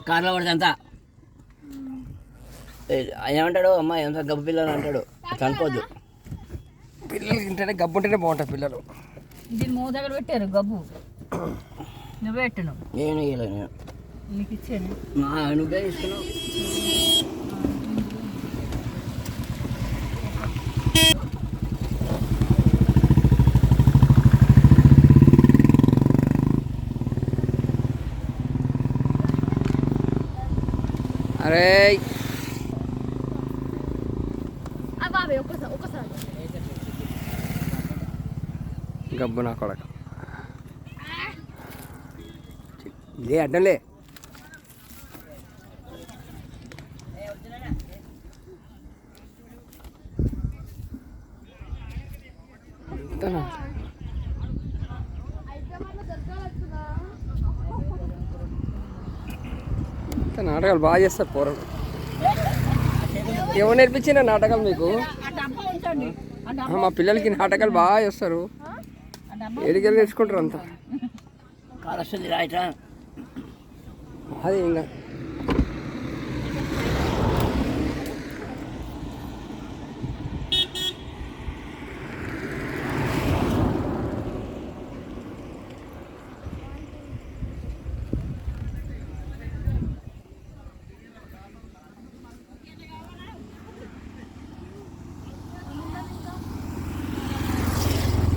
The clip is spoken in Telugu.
కార్లో పడితే అంతా ఏమంటాడు అమ్మ ఎంత గబ్బు పిల్లలు అంటాడు చనిపోద్దు. పిల్లలు తింటేనే గబ్బు ఉంటేనే బాగుంటాయి పిల్లలు. దీన్ని మూత దగ్గర పెట్టారు గబ్బు, నువ్వే పెట్టను. నేను ఇవ్వలేదు, నేను నీకు ఇచ్చాను. నువ్వే ఇస్తున్నావు. అరే గబ్బు నా కొడక ఇదే అడ్డంలే. నాటకాలు బాగా చేస్తారు పోరడు. ఎవరు నేర్పించిన నాటకాలు మీకు? మా పిల్లలకి నాటకాలు బాగా చేస్తారు. ఎదిగెళ్ళి నేర్చుకుంటారు అంతా. కాలస్తుంది రాయట అది ఇంకా